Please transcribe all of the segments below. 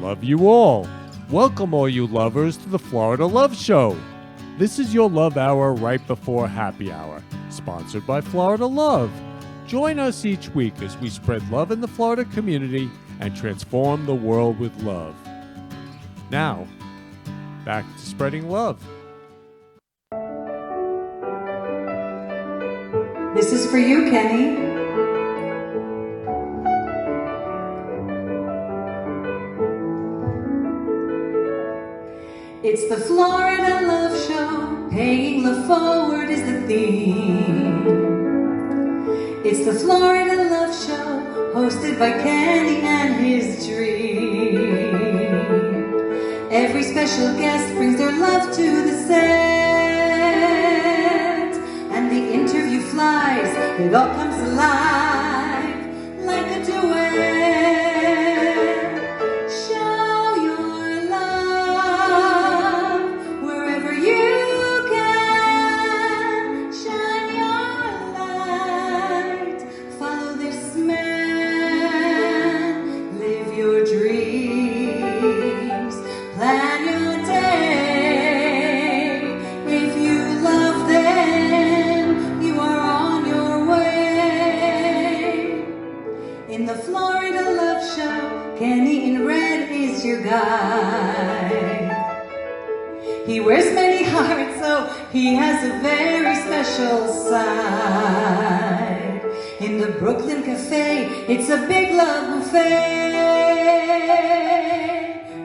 Love you all. Welcome all you lovers to the Florida Love Show. This is your love hour right before happy hour, sponsored by Florida Love. Join us each week as we spread love in the Florida community and transform the world with love. Now, back to spreading love. This is for you, Kenny. It's the Florida Love Show, paying love forward is the theme. It's the Florida Love Show, hosted by Kenny and his dream. Every special guest brings their love to the set, and the interview flies, it all comes alive like a duet. He wears many hearts, so he has a very special side. In the Brooklyn Cafe, it's a big love buffet.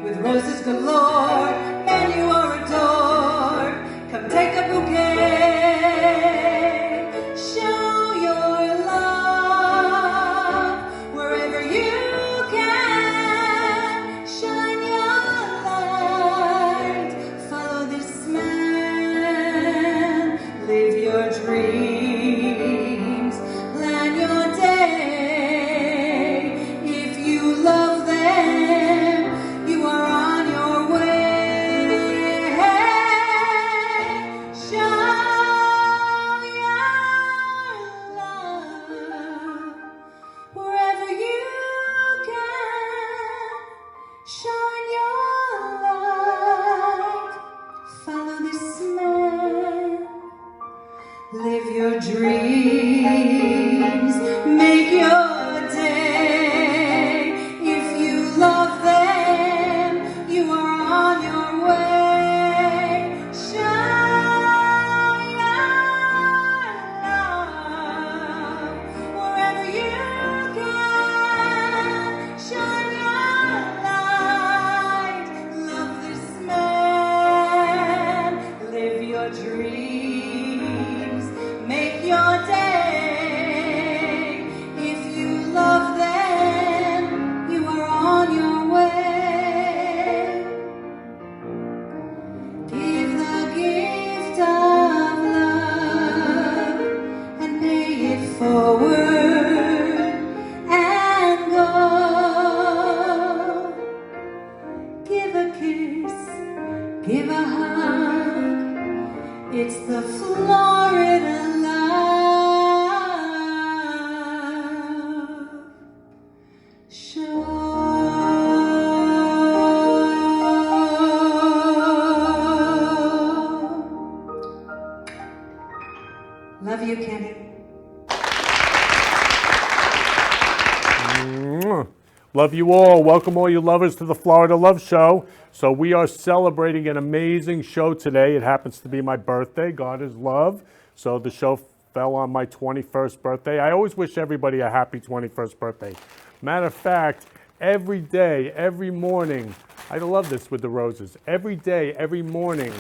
With roses galore, and you are adored. Come take a bouquet. Show your love wherever you can. Shine your light. Follow this man. Live your dreams. Plan your day. If you love them, you are on your way. Show your love wherever you can. Shine your light. Follow this man. Live your dreams. Make your day. If you love them, you are on your way. Shine your love wherever you can. Shine your light. Love this man. Live your dreams. Make your day. If you love them, you are on your way. Give the gift of love and pay it forward and go. Give a kiss, give a hug. It's the Florida Love Show. Love you, Kenny. Love you all. Welcome all you lovers to the Florida Love Show. So we are celebrating an amazing show today. It happens to be my birthday. God is love. So the show fell on my 21st birthday. I always wish everybody a happy 21st birthday. Matter of fact, every day, every morning, I love this with the roses. Every day, every morning,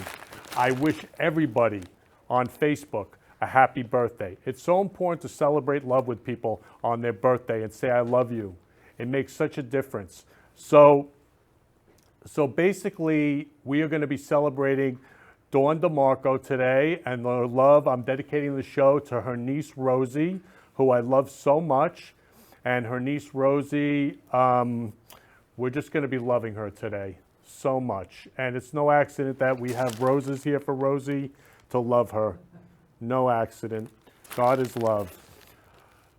I wish everybody on Facebook a happy birthday. It's so important to celebrate love with people on their birthday and say, I love you. It makes such a difference. So basically, we are going to be celebrating Dawn DeMarco today, and her love, I'm dedicating the show to her niece, Rosie, who I love so much. And her niece, Rosie, we're just going to be loving her today so much. And it's no accident that we have roses here for Rosie to love her. No accident. God is love.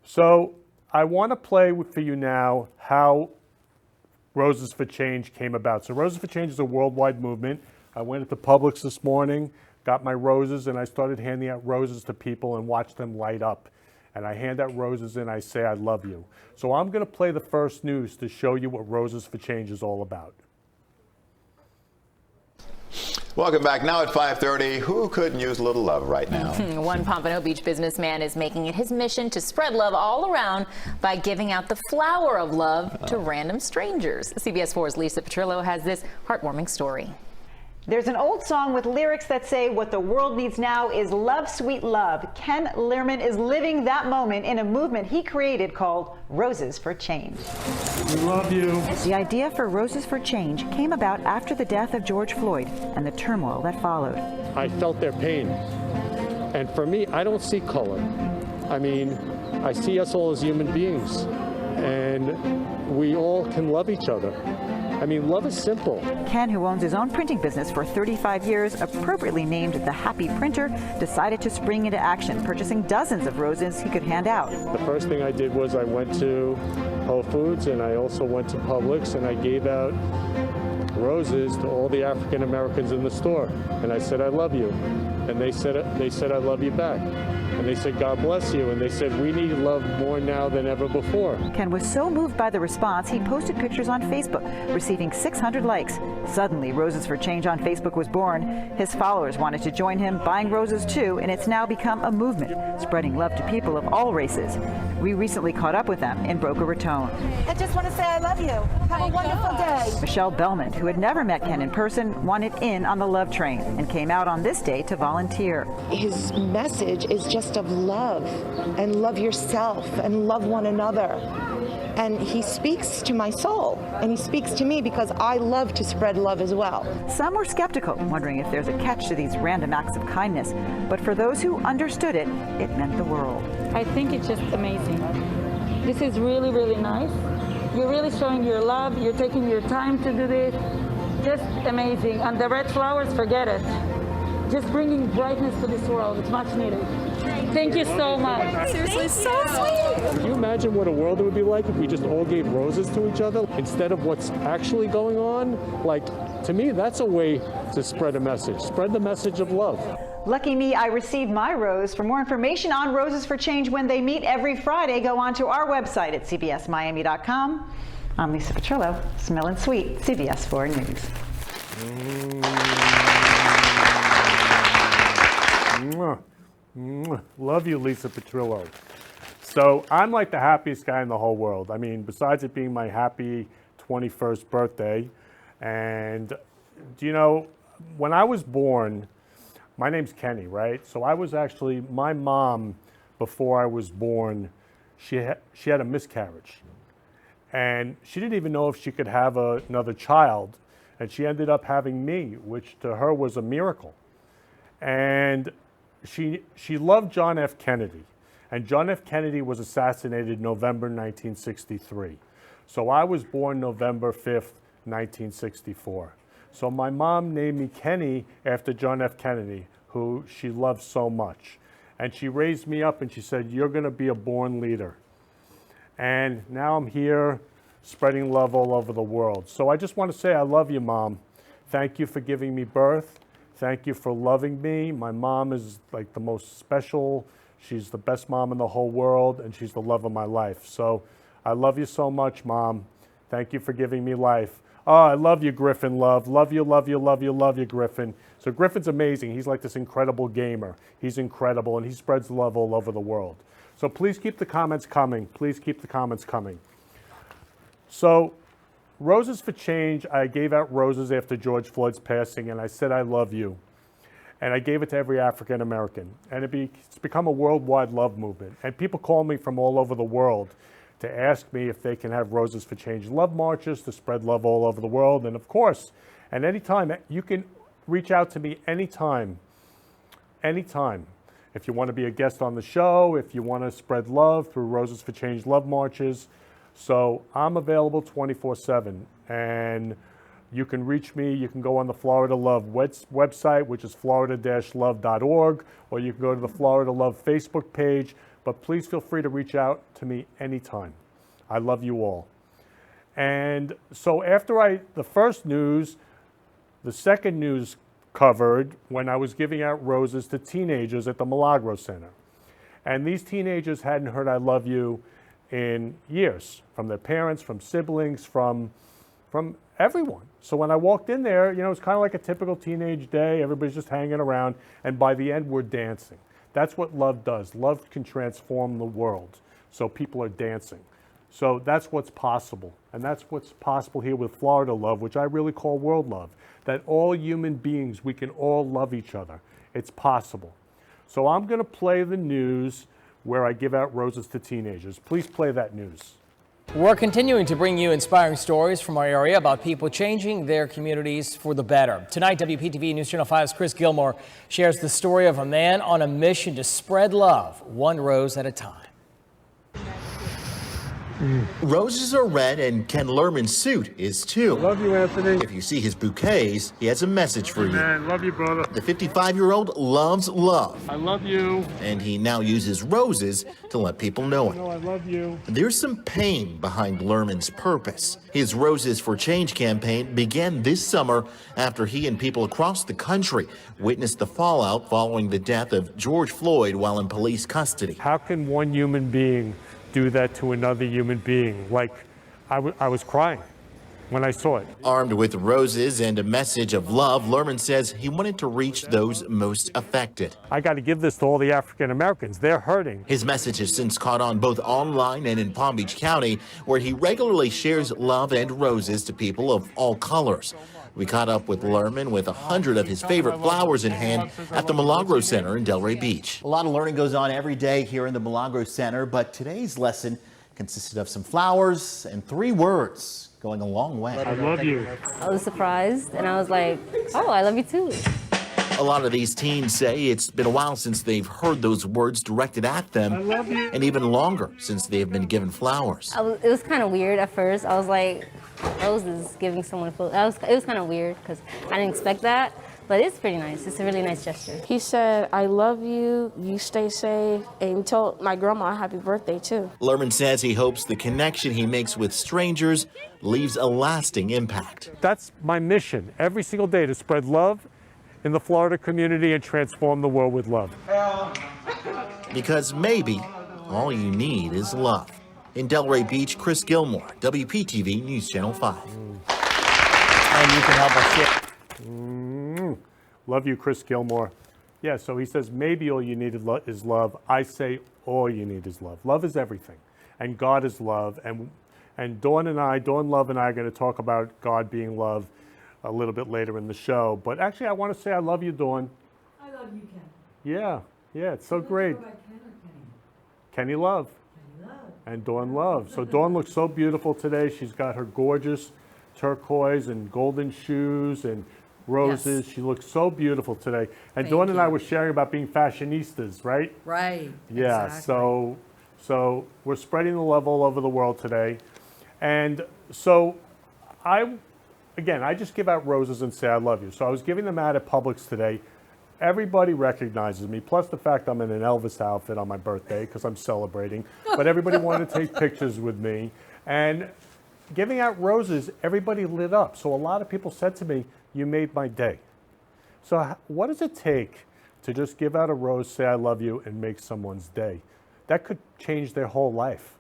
So I want to play for you now how Roses for Change came about. So Roses for Change is a worldwide movement. I went into Publix this morning, got my roses, and I started handing out roses to people and watched them light up. And I hand out roses and I say, I love you. So I'm going to play the first news to show you what Roses for Change is all about. Welcome back. Now at 5:30, who couldn't use a little love right now? One Pompano Beach businessman is making it his mission to spread love all around by giving out the flower of love to random strangers. CBS 4's Lisa Petrillo has this heartwarming story. There's an old song with lyrics that say what the world needs now is love, sweet love. Ken Lerman is living that moment in a movement he created called Roses for Change. We love you. The idea for Roses for Change came about after the death of George Floyd and the turmoil that followed. I felt their pain. And for me, I don't see color. I mean, I see us all as human beings. And we all can love each other. I mean, love is simple. Ken, who owns his own printing business for 35 years, appropriately named the Happy Printer, decided to spring into action, purchasing dozens of roses he could hand out. The first thing I did was I went to Whole Foods and I also went to Publix and I gave out roses to all the African Americans in the store. And I said, I love you. And they said, I love you back. And they said, God bless you. And they said, we need love more now than ever before. Ken was so moved by the response, he posted pictures on Facebook, receiving 600 likes. Suddenly, Roses for Change on Facebook was born. His followers wanted to join him, buying roses too, and it's now become a movement, spreading love to people of all races. We recently caught up with them in Boca Raton. I just want to say I love you. Have a wonderful day. Michelle Bellman, who had never met Ken in person, wanted in on the love train and came out on this day to volunteer. His message is just of love and love yourself and love one another. And he speaks to my soul and he speaks to me because I love to spread love as well. Some were skeptical, wondering if there's a catch to these random acts of kindness. But for those who understood it, it meant the world. I think it's just amazing. This is really, really nice. You're really showing your love. You're taking your time to do this. Just amazing. And the red flowers, forget it. Just bringing brightness to this world. It's much needed. Thank you so much. Seriously, so sweet. Can you imagine what a world it would be like if we just all gave roses to each other instead of what's actually going on? Like, to me, that's a way to spread a message. Spread the message of love. Lucky me, I received my rose. For more information on Roses for Change when they meet every Friday, go on to our website at cbsmiami.com. I'm Lisa Petrillo, smelling sweet, CBS 4 News. Love you, Lisa Petrillo. So I'm like the happiest guy in the whole world. I mean, besides it being my happy 21st birthday. And, you know, when I was born, my name's Kenny, right? So I was actually, my mom, before I was born, she had a miscarriage. And she didn't even know if she could have another child. And she ended up having me, which to her was a miracle. And she loved John F. Kennedy. And John F. Kennedy was assassinated November 1963. So I was born November 5th, 1964. So my mom named me Kenny after John F. Kennedy, who she loved so much. And she raised me up and she said, you're going to be a born leader. And now I'm here spreading love all over the world. So I just want to say I love you, Mom. Thank you for giving me birth. Thank you for loving me. My mom is like the most special. She's the best mom in the whole world, and she's the love of my life. So I love you so much, Mom. Thank you for giving me life. Oh, I love you, Griffin, love. Love you, love you, love you, love you, Griffin. So Griffin's amazing. He's like this incredible gamer. He's incredible, and he spreads love all over the world. So please keep the comments coming. Please keep the comments coming. So Roses for Change, I gave out roses after George Floyd's passing, and I said, I love you. And I gave it to every African American. And it's become a worldwide love movement. And people call me from all over the world to ask me if they can have Roses for Change love marches to spread love all over the world. And of course, and anytime, you can reach out to me anytime. If you want to be a guest on the show, if you want to spread love through Roses for Change love marches. So I'm available 24/7. And you can reach me. You can go on the Florida Love website, which is florida-love.org, or you can go to the Florida Love Facebook page. But please feel free to reach out to me anytime. I love you all. And so after the first news, the second news covered when I was giving out roses to teenagers at the Milagro Center. And these teenagers hadn't heard I love you in years, from their parents, from siblings, from everyone. So when I walked in there, you know, it was kind of like a typical teenage day. Everybody's just hanging around. And by the end, we're dancing. That's what love does. Love can transform the world. So people are dancing. So that's what's possible. And that's what's possible here with Florida Love, which I really call world love. That all human beings, we can all love each other. It's possible. So I'm going to play the news where I give out roses to teenagers. Please play that news. We're continuing to bring you inspiring stories from our area about people changing their communities for the better. Tonight, WPTV News Channel 5's Chris Gilmore shares the story of a man on a mission to spread love, one rose at a time. Roses are red and Ken Lerman's suit is too. Love you, Anthony. If you see his bouquets, he has a message for you. Man, love you, brother. The 55-year-old loves love. I love you. And he now uses roses to let people know it. No, I love you. There's some pain behind Lerman's purpose. His Roses for Change campaign began this summer after he and people across the country witnessed the fallout following the death of George Floyd while in police custody. How can one human being do that to another human being? Like, I was crying when I saw it. Armed with roses and a message of love, Lerman says he wanted to reach those most affected. I got to give this to all the African Americans. They're hurting. His message has since caught on both online and in Palm Beach County, where he regularly shares love and roses to people of all colors. We caught up with Lerman with 100 of his favorite flowers in hand at the Milagro Center in Delray Beach. A lot of learning goes on every day here in the Milagro Center, but today's lesson consisted of some flowers and 3 words going a long way. I love you. I was surprised and I was like, oh, I love you too. A lot of these teens say it's been a while since they've heard those words directed at them, I love you. and even longer since they have been given flowers. It was kind of weird at first. I was like, roses giving someone flowers. It was kind of weird because I didn't expect that, but it's pretty nice. It's a really nice gesture. He said, I love you, you stay safe, and he told my grandma happy birthday too. Lerman says he hopes the connection he makes with strangers leaves a lasting impact. That's my mission every single day, to spread love in the Florida community and transform the world with love. Because maybe all you need is love. In Delray Beach, Chris Gilmore, WPTV News Channel 5. And you can help us share. Love you, Chris Gilmore. Yeah, so he says maybe all you need is love. I say all you need is love. Love is everything, and God is love. And Dawn Love and I are going to talk about God being love a little bit later in the show. But actually, I want to say I love you, Dawn. I love you, Ken. Yeah, it's so great. Kenny Love. And Dawn Love. So Dawn looks so beautiful today. She's got her gorgeous turquoise and golden shoes and roses. Yes. She looks so beautiful today. And Dawn and I were sharing about being fashionistas, right? Right. Yeah, exactly. So we're spreading the love all over the world today. And so I just give out roses and say I love you. So I was giving them out at Publix today. Everybody recognizes me, plus the fact I'm in an Elvis outfit on my birthday because I'm celebrating. But everybody wanted to take pictures with me. And giving out roses, everybody lit up. So a lot of people said to me, you made my day. So what does it take to just give out a rose, say I love you, and make someone's day? That could change their whole life.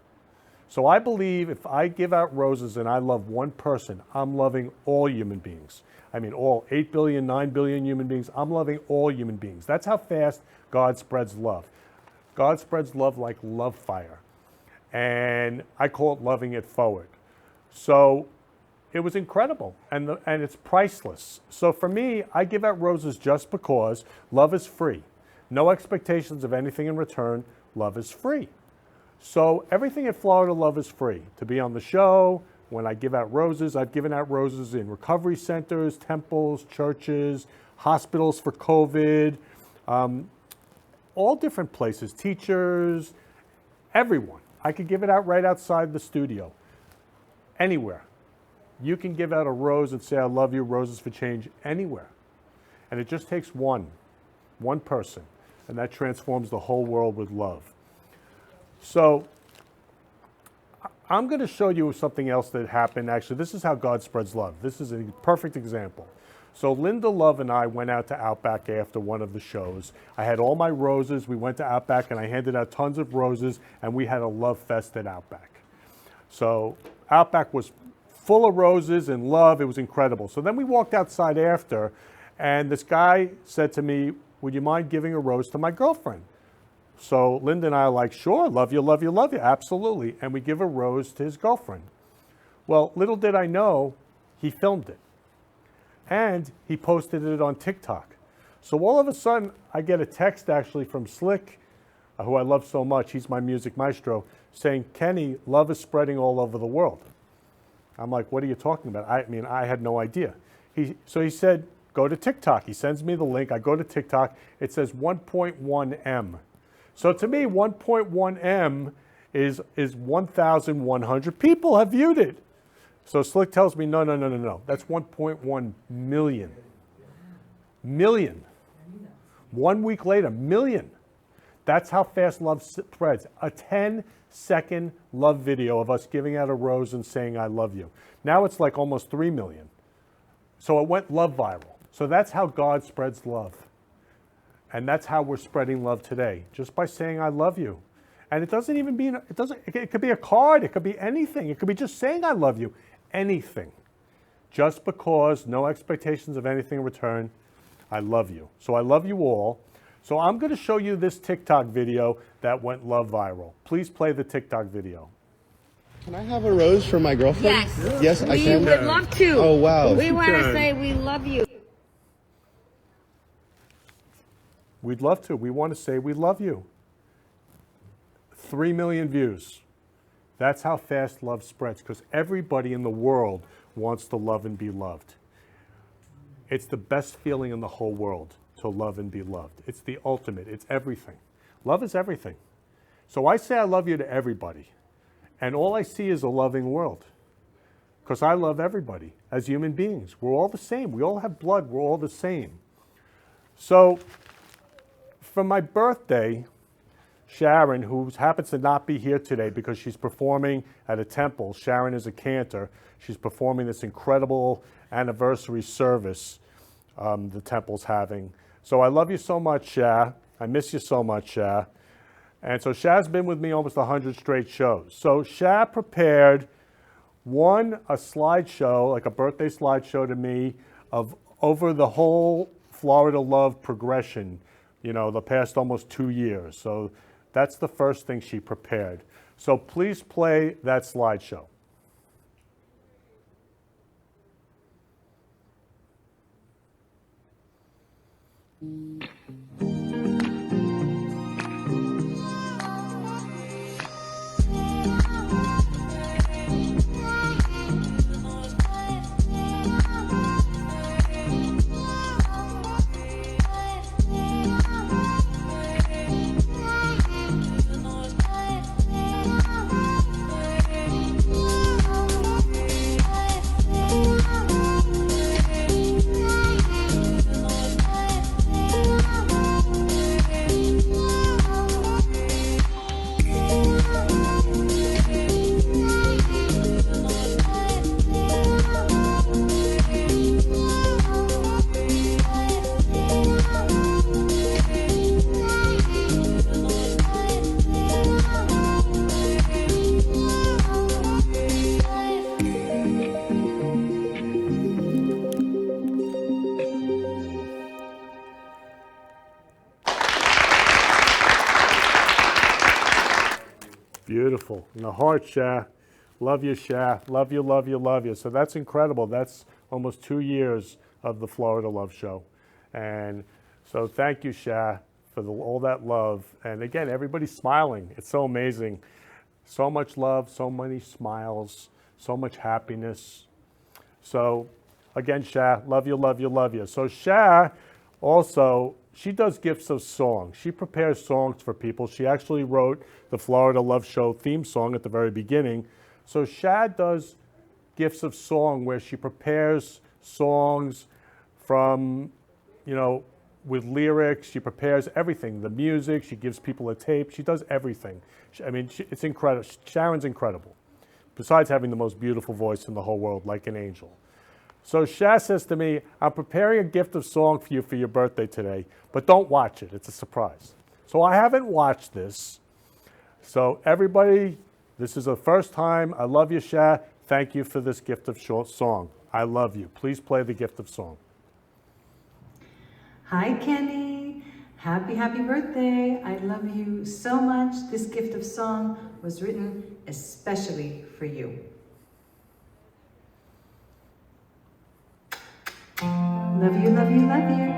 So I believe if I give out roses and I love one person, I'm loving all human beings. I mean, all 8 billion, 9 billion human beings. I'm loving all human beings. That's how fast God spreads love. God spreads love like love fire. And I call it loving it forward. So it was incredible, and it's priceless. So for me, I give out roses just because love is free. No expectations of anything in return. Love is free. So everything at Florida Love is free. To be on the show, when I give out roses, I've given out roses in recovery centers, temples, churches, hospitals for COVID, all different places, teachers, everyone. I could give it out right outside the studio, anywhere. You can give out a rose and say, I love you, Roses for Change, anywhere. And it just takes one person, and that transforms the whole world with love. So I'm going to show you something else that happened. Actually, this is how God spreads love. This is a perfect example. So Linda Love and I went out to Outback after one of the shows. I had all my roses. We went to Outback and I handed out tons of roses and we had a love fest at Outback. So Outback was full of roses and love. It was incredible. So then we walked outside after and this guy said to me, would you mind giving a rose to my girlfriend? So Linda and I are like, sure, love you, love you, love you, absolutely. And we give a rose to his girlfriend. Well, little did I know, he filmed it. And he posted it on TikTok. So all of a sudden, I get a text actually from Slick, who I love so much, he's my music maestro, saying, Kenny, love is spreading all over the world. I'm like, what are you talking about? I mean, I had no idea. So he said, go to TikTok. He sends me the link. I go to TikTok. It says 1.1 M. So to me, 1.1 M is 1,100 people have viewed it. So Slick tells me, no. That's 1.1 million. Million. 1 week later, million. That's how fast love spreads. A 10-second love video of us giving out a rose and saying, I love you. Now it's like almost 3 million. So it went love viral. So that's how God spreads love. And that's how we're spreading love today, just by saying, I love you. And it doesn't even mean, it could be a card, it could be anything. It could be just saying, I love you, anything. Just because, no expectations of anything in return, I love you. So I love you all. So I'm going to show you this TikTok video that went love viral. Please play the TikTok video. Can I have a rose for my girlfriend? Yes. Yes, I can. We would love to. Oh, wow. We want to say we love you. We'd love to. We want to say we love you. 3 million views. That's how fast love spreads, because everybody in the world wants to love and be loved. It's the best feeling in the whole world to love and be loved. It's the ultimate. It's everything. Love is everything. So I say I love you to everybody, and all I see is a loving world, because I love everybody as human beings. We're all the same. We all have blood. We're all the same. So for my birthday, Sharon, who happens to not be here today because she's performing at a temple. Sharon is a cantor. She's performing this incredible anniversary service the temple's having. So I love you so much, Sha. I miss you so much, Sha. And so Sha's been with me almost 100 straight shows. So Sha prepared a slideshow, like a birthday slideshow to me, of over the whole Florida Love progression, you know, the past almost 2 years. So that's the first thing she prepared. So please play that slideshow. Beautiful. In the heart, Sha. Love you, Sha. Love you, love you, love you. So that's incredible. That's almost 2 years of the Florida Love Show. And so thank you, Sha, for all that love. And again, everybody's smiling. It's so amazing. So much love, so many smiles, so much happiness. So again, Sha, love you, love you, love you. So Sha also, she does gifts of songs. She prepares songs for people. She actually wrote the Florida Love Show theme song at the very beginning. So Sha does gifts of song where she prepares songs from, you know, with lyrics. She prepares everything, the music. She gives people a tape. She does everything. I mean, it's incredible. Sharon's incredible. besides having the most beautiful voice in the whole world, like an angel. So Sha says to me, I'm preparing a gift of song for you for your birthday today, but don't watch it. It's a surprise. So I haven't watched this. So everybody, this is the first time. I love you, Sha. Thank you for this gift of song. I love you. Please play the gift of song. Hi, Kenny. Happy birthday. I love you so much. This gift of song was written especially for you. Love you, love you, love you.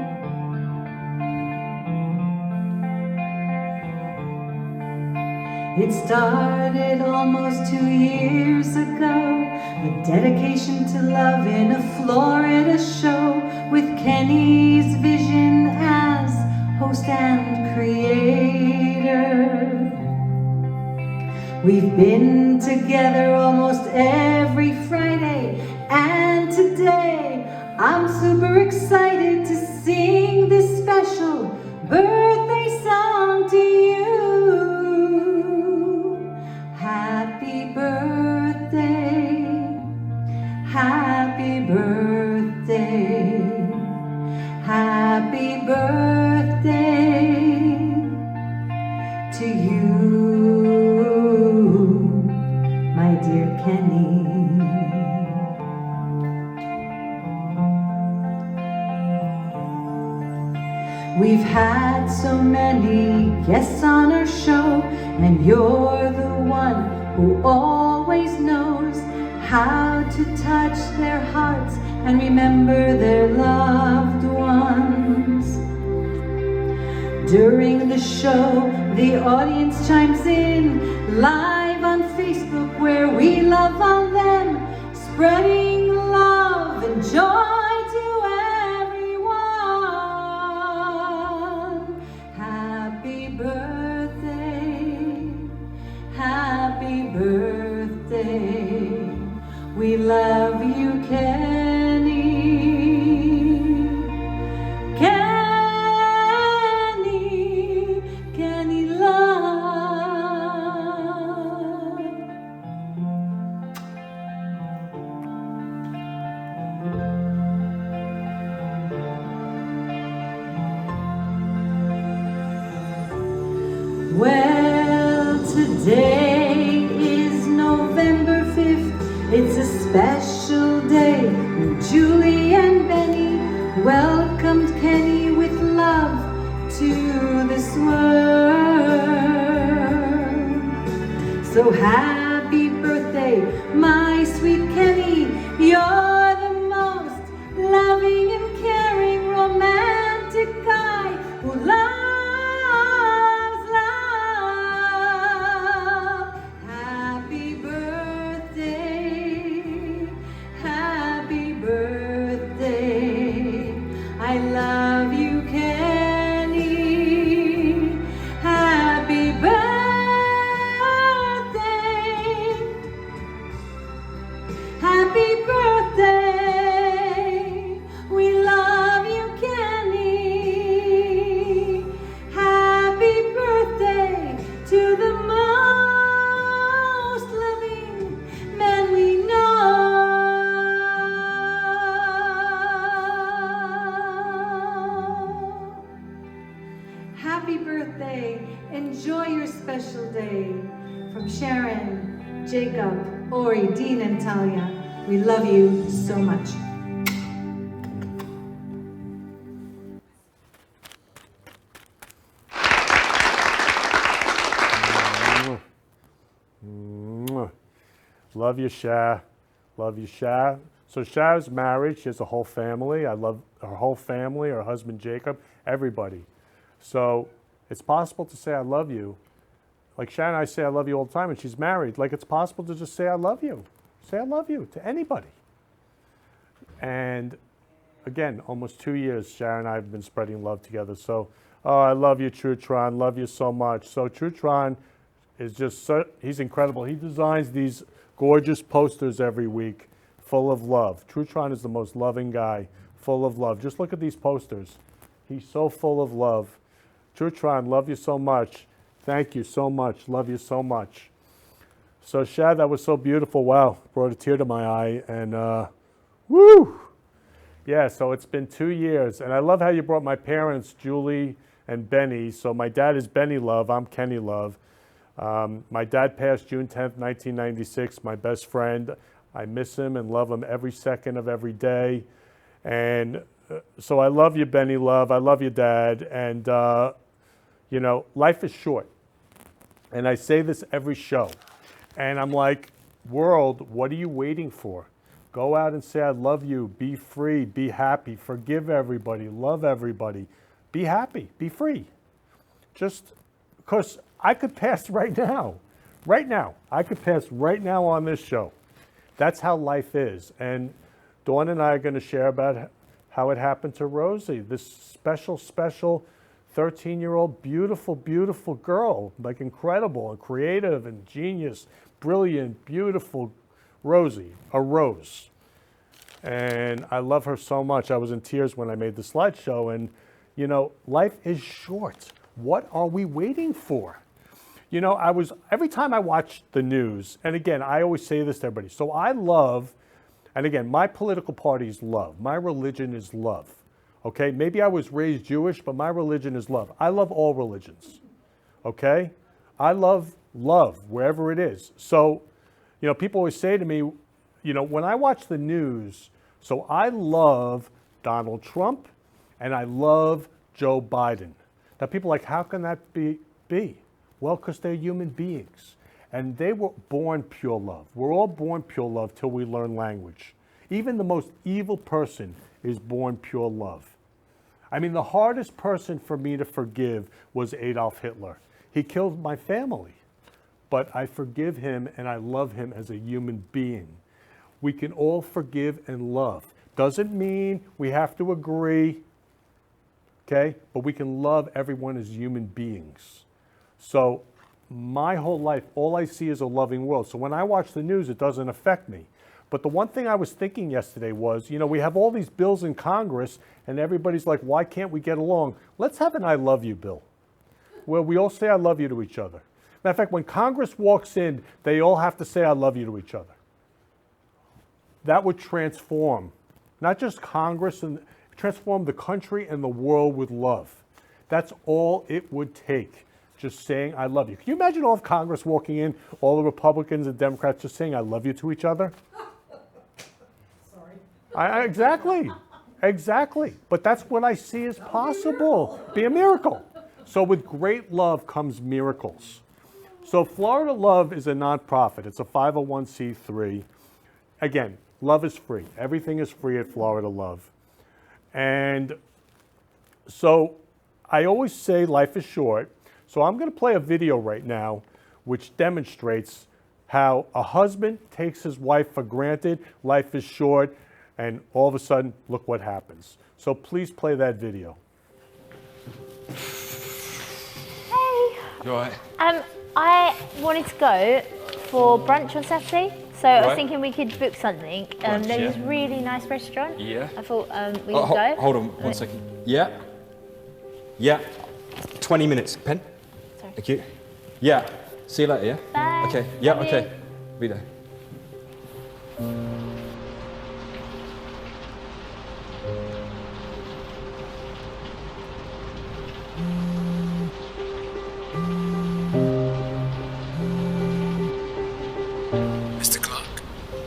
It started almost 2 years ago, a dedication to love in a Florida show with Kenny's vision as host and creator. We've been together almost every Friday, and today I'm super excited to sing this special birthday song to you. Happy birthday, happy birthday, happy birthday to you, my dear Kenny. We've had so many guests on our show, and you're the one who always knows how to touch their hearts and remember their loved ones. During the show, the audience chimes in live on Facebook, where we love on them, spreading love and joy to everyone. Happy birthday, happy birthday. We love you, Kenny. Kenny love. Well, today is November 5th. It's a special day when Julie and Benny welcomed Kenny with love to this world. So happy birthday, my sweet Kenny. You're the most loving and caring romantic guy who loves love. Happy birthday, happy birthday. I love you, Kenny. Happy birthday, happy birthday. We love you, Kenny. Happy birthday to the most loving man we know. Happy birthday. Enjoy your special day. From Sharon, Jacob, Ori, Dean, and Talia, we love you so much. Love you, Sha. Love you, Sha. So Sha's married. She has a whole family. I love her whole family, her husband Jacob, everybody. So it's possible to say I love you. Like Sha and I say I love you all the time, and she's married. Like, it's possible to just say I love you. Say I love you to anybody. And again, almost 2 years, Sha and I have been spreading love together. So, oh, I love you, Trutron. Love you so much. So Trutron is just, he's incredible. He designs these gorgeous posters every week full of love. Trutron is the most loving guy, full of love. Just look at these posters. He's so full of love. Trutron, love you so much. Thank you so much. Love you so much. So Shad, that was so beautiful. Wow, brought a tear to my eye. And woo! Yeah, so it's been 2 years. And I love how you brought my parents, Julie and Benny. So my dad is Benny Love. I'm Kenny Love. My dad passed June 10th, 1996, my best friend. I miss him and love him every second of every day. And so I love you, Benny Love. I love you, Dad. And, you know, life is short. And I say this every show. And I'm like, world, what are you waiting for? Go out and say, I love you. Be free. Be happy. Forgive everybody. Love everybody. Be happy. Be free. Just because I could pass right now. Right now. I could pass right now on this show. That's how life is. And Dawn and I are going to share about how it happened to Rosie, this special 13-year-old, beautiful, beautiful girl, like incredible and creative and genius, brilliant, beautiful Rosie, a rose. And I love her so much. I was in tears when I made the slideshow. And, you know, life is short. What are we waiting for? You know, every time I watch the news, and again, I always say this to everybody. So I love, and again, my political party is love. My religion is love. Okay? Maybe I was raised Jewish, but my religion is love. I love all religions. Okay? I love love wherever it is. So, you know, people always say to me, you know, when I watch the news, so I love Donald Trump and I love Joe Biden. Now people are like, how can that be? Well, because they're human beings. And they were born pure love. We're all born pure love till we learn language. Even the most evil person is born pure love. I mean, the hardest person for me to forgive was Adolf Hitler. He killed my family. But I forgive him and I love him as a human being. We can all forgive and love. Doesn't mean we have to agree, okay? But we can love everyone as human beings. So my whole life, all I see is a loving world. So when I watch the news, it doesn't affect me. But the one thing I was thinking yesterday was, you know, we have all these bills in Congress and everybody's like, why can't we get along? Let's have an I love you bill where we all say I love you to each other. Matter of fact, when Congress walks in, they all have to say I love you to each other. That would transform, not just Congress, and transform the country and the world with love. That's all it would take, just saying I love you. Can you imagine all of Congress walking in, all the Republicans and Democrats just saying I love you to each other? Sorry. Exactly. But that's what I see as possible. Be a miracle. So with great love comes miracles. So Florida Love is a nonprofit. It's a 501c3. Again, love is free. Everything is free at Florida Love. And so I always say life is short. So I'm going to play a video right now which demonstrates how a husband takes his wife for granted, life is short, and all of a sudden, look what happens. So please play that video. Hey. You all right? I wanted to go for brunch on Saturday, so I was thinking we could book something. There's this really nice restaurant. Yeah. I thought we could go. Hold on 1 second. Yeah. 20 minutes. Pen? Sorry. Thank you. Yeah. See you later, yeah? Bye. Okay. Yeah, Love okay. you. Be there. Mr. Clark,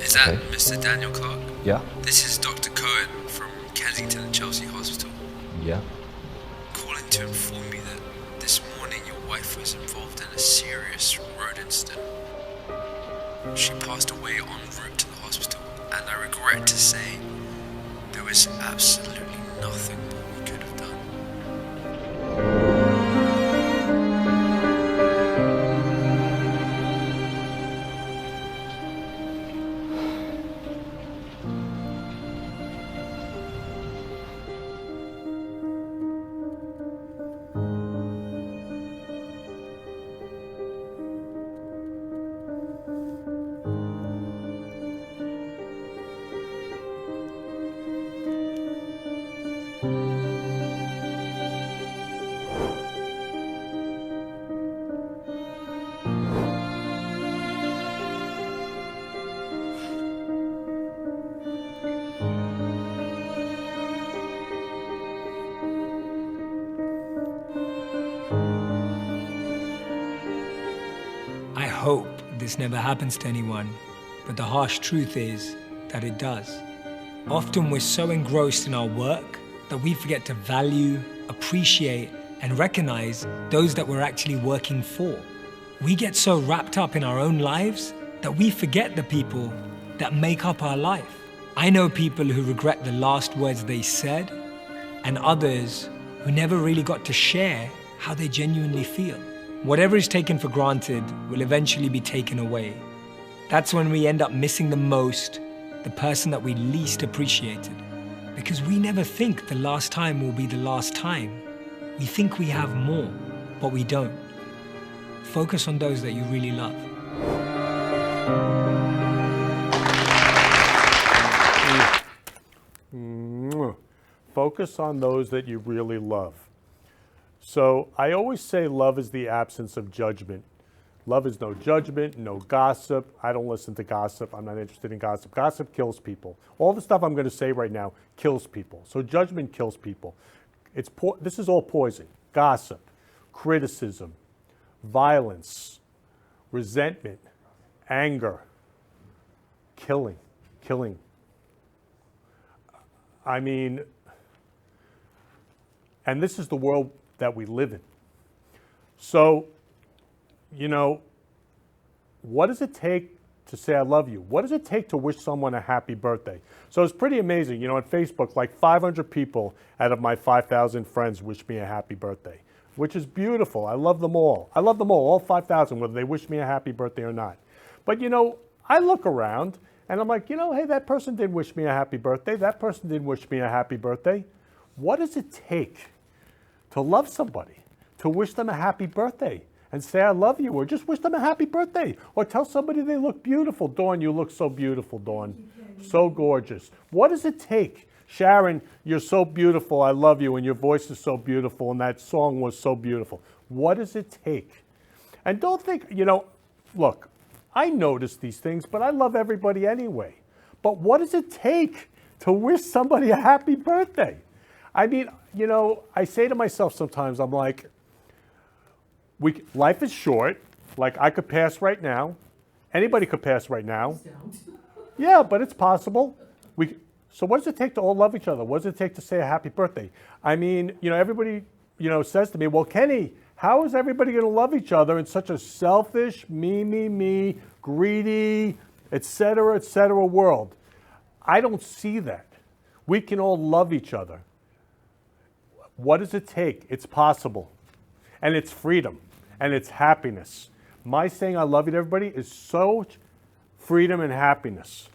is that Mr. Daniel Clark? Yeah. This is Dr. Cohen from Kensington and Chelsea Hospital. Yeah. Calling to inform you that this morning your wife was involved in a serious road incident. She passed away en route to the hospital, and I regret to say there was absolutely nothing more we could have done. I hope this never happens to anyone, but the harsh truth is that it does. Often we're so engrossed in our work that we forget to value, appreciate, and recognize those that we're actually working for. We get so wrapped up in our own lives that we forget the people that make up our life. I know people who regret the last words they said, and others who never really got to share how they genuinely feel. Whatever is taken for granted will eventually be taken away. That's when we end up missing the most the person that we least appreciated. Because we never think the last time will be the last time. We think we have more, but we don't. Focus on those that you really love. Focus on those that you really love. So I always say love is the absence of judgment. Love is no judgment, no gossip. I don't listen to gossip. I'm not interested in gossip. Gossip kills people. All the stuff I'm going to say right now kills people. So judgment kills people. This is all poison. Gossip, criticism, violence, resentment, anger, killing. I mean, and this is the world that we live in. So, you know, what does it take to say I love you? What does it take to wish someone a happy birthday? So it's pretty amazing. You know, on Facebook, like 500 people out of my 5,000 friends wish me a happy birthday, which is beautiful. I love them all. I love them all 5,000, whether they wish me a happy birthday or not. But, you know, I look around and I'm like, you know, hey, that person did wish me a happy birthday. That person did wish me a happy birthday. What does it take to love somebody, to wish them a happy birthday and say I love you, or just wish them a happy birthday, or tell somebody they look beautiful? Dawn, you look so beautiful, Dawn. So gorgeous. What does it take? Sharon, you're so beautiful, I love you, and your voice is so beautiful, and that song was so beautiful. What does it take? And don't think, you know, look, I notice these things, but I love everybody anyway. But what does it take to wish somebody a happy birthday? I mean, you know, I say to myself sometimes, I'm like, life is short. Like, I could pass right now. Anybody could pass right now. Yeah, but it's possible. So what does it take to all love each other? What does it take to say a happy birthday? I mean, you know, everybody, you know, says to me, well, Kenny, how is everybody going to love each other in such a selfish, me, greedy, et cetera, world? I don't see that. We can all love each other. What does it take? It's possible. And it's freedom. And it's happiness. My saying I love you to everybody is so freedom and happiness.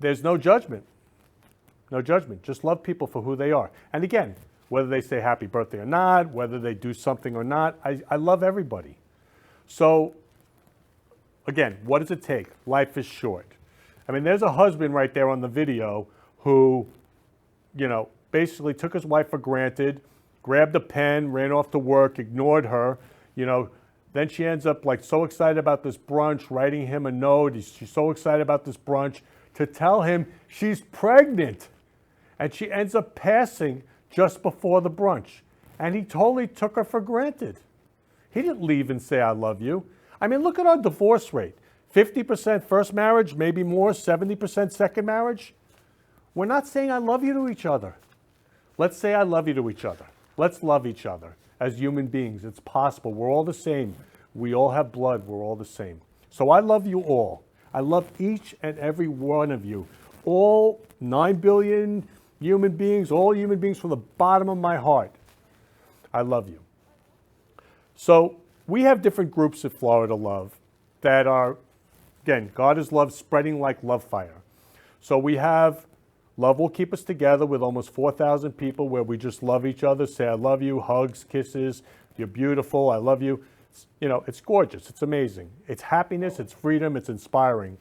There's no judgment. No judgment. Just love people for who they are. And again, whether they say happy birthday or not, whether they do something or not, I love everybody. So, again, what does it take? Life is short. I mean, there's a husband right there on the video who, you know, basically took his wife for granted, grabbed a pen, ran off to work, ignored her, you know. Then she ends up like so excited about this brunch, writing him a note. She's so excited about this brunch to tell him she's pregnant. And she ends up passing just before the brunch. And he totally took her for granted. He didn't leave and say, I love you. I mean, look at our divorce rate. 50% first marriage, maybe more, 70% second marriage. We're not saying I love you to each other. Let's say I love you to each other. Let's love each other as human beings. It's possible. We're all the same. We all have blood. We're all the same. So I love you all. I love each and every one of you. All 9 billion human beings, all human beings from the bottom of my heart. I love you. So we have different groups at Florida Love that are, again, God is love, spreading like love fire. So we have Love Will Keep Us Together with almost 4,000 people where we just love each other, say I love you, hugs, kisses, you're beautiful, I love you. You know, it's gorgeous, it's amazing. It's happiness, it's freedom, it's inspiring.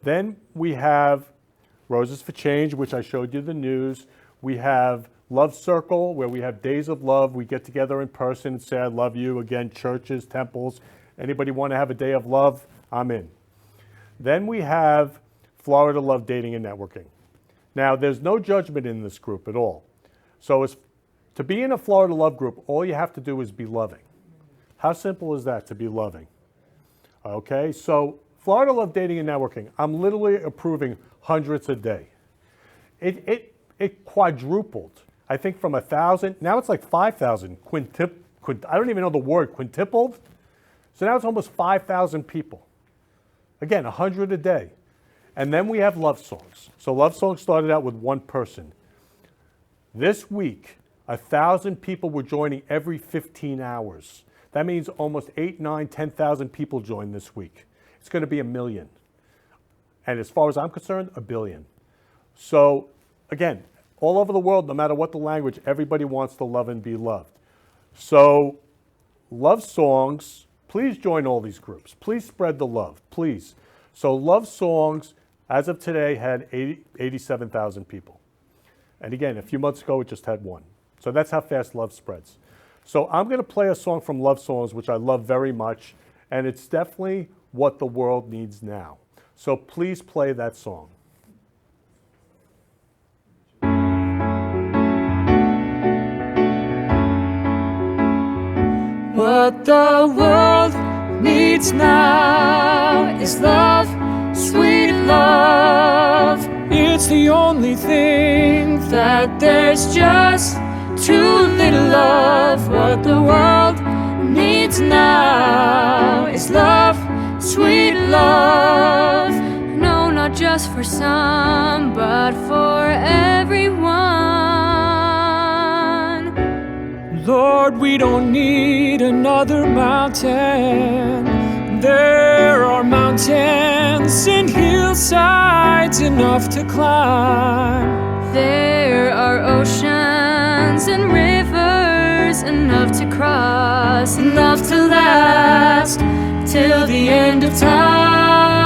Then we have Roses for Change, which I showed you the news. We have Love Circle, where we have days of love. We get together in person and say I love you. Again, churches, temples. Anybody want to have a day of love? I'm in. Then we have Florida Love Dating and Networking. Now, there's no judgment in this group at all. So to be in a Florida Love group, all you have to do is be loving. How simple is that, to be loving? Okay, so Florida Love Dating and Networking, I'm literally approving hundreds a day. It quadrupled. I think from 1,000, now it's like 5,000. I don't even know the word, quintupled. So now it's almost 5,000 people. Again, 100 a day. And then we have love songs. So love songs started out with one person. This week, 1,000 people were joining every 15 hours. That means almost 8, 9, 10,000 people joined this week. It's going to be 1 million. And as far as I'm concerned, 1 billion. So again, all over the world, no matter what the language, everybody wants to love and be loved. So love songs, please join all these groups. Please spread the love, please. So love songs, as of today, had 87,000 people. And again, a few months ago, it just had 1. So that's how fast love spreads. So I'm going to play a song from Love Songs, which I love very much, and it's definitely what the world needs now. So please play that song. What the world needs now is love, sweet love. It's the only thing that there's just too little of. What the world needs now is love, sweet love. No, not just for some, but for everyone. Lord, we don't need another mountain. There are mountains and hillsides enough to climb. There are oceans and rivers enough to cross, enough to last till the end of time.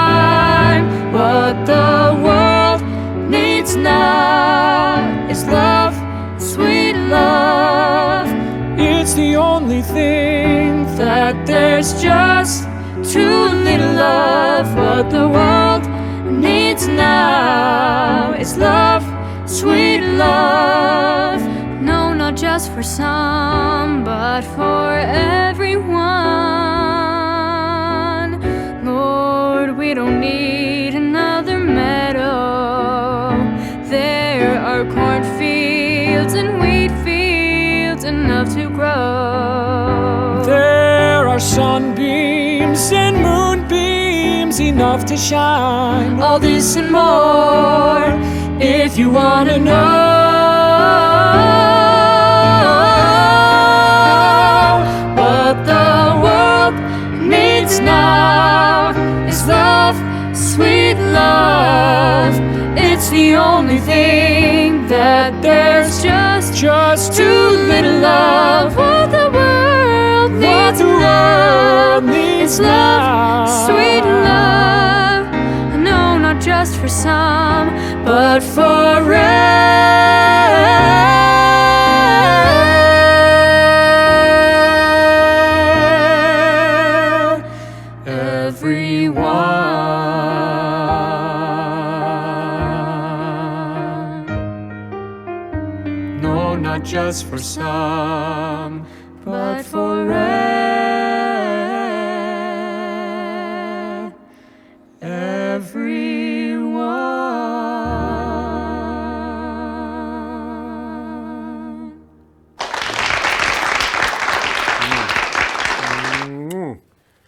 What the world needs now is love, sweet love. It's the only thing that there's just too little of. What the world needs now is love, sweet love. No, not just for some, but for everyone. Lord, we don't need another meadow. There are cornfields and wheat fields enough to grow. There are sunbeams and moonbeams enough to shine. All this and more, if you want to know what the world needs now is love, sweet love. It's the only thing that there's just too little of. What the world needs now is love, sweet love. No, not just for some, but for everyone. No, not just for some, but for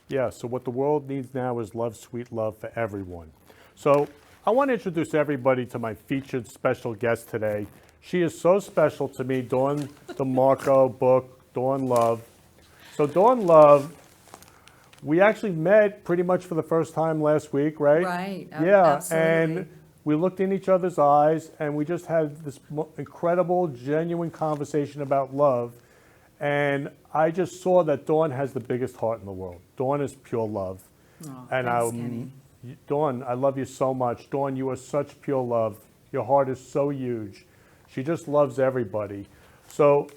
Yeah, so what the world needs now is love, sweet love for everyone. So I want to introduce everybody to my featured special guest today. She is so special to me, Dawn DeMarco-Book, Dawn Love. So Dawn Love, we actually met pretty much for the first time last week, right? Right, yeah, absolutely. And we looked in each other's eyes and we just had this incredible, genuine conversation about love. And I just saw that Dawn has the biggest heart in the world. Dawn is pure love. Oh, and thanks, Kenny. Dawn, I love you so much. Dawn, you are such pure love. Your heart is so huge. She just loves everybody. So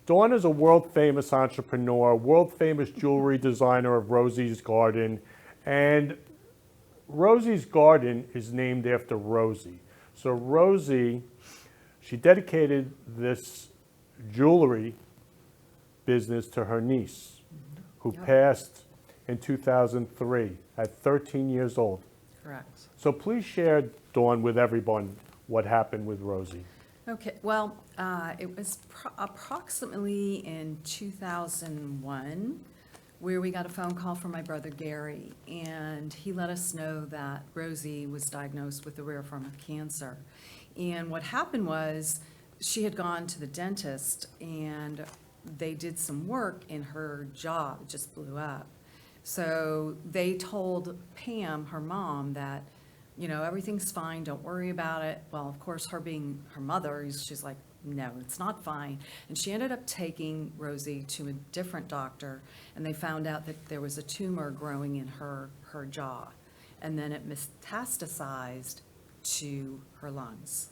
Dawn is a world-famous entrepreneur, world-famous jewelry designer of Rosie's Garden. And Rosie's Garden is named after Rosie. So Rosie, she dedicated this jewelry business to her niece, who passed in 2003 at 13 years old. Correct. So please share, Dawn, with everyone what happened with Rosie. Okay, well, it was approximately in 2001 where we got a phone call from my brother Gary, and he let us know that Rosie was diagnosed with a rare form of cancer. And what happened was she had gone to the dentist and they did some work in her jaw. It just blew up. So they told Pam, her mom, that, you know, everything's fine, don't worry about it. Well, of course, her being her mother, she's like, no, it's not fine. And she ended up taking Rosie to a different doctor, and they found out that there was a tumor growing in her jaw. And then it metastasized to her lungs.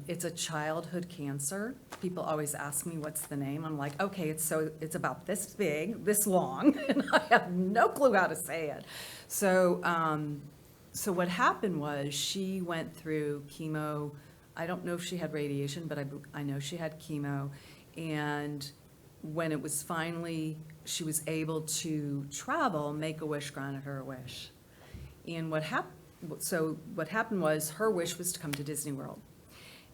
It's a childhood cancer. People always ask me what's the name. I'm like, okay, it's about this big, this long, and I have no clue how to say it. So what happened was she went through chemo. I don't know if she had radiation, but I know she had chemo. And when it was finally, she was able to travel, Make-A-Wish granted her a wish. And what happened was her wish was to come to Disney World.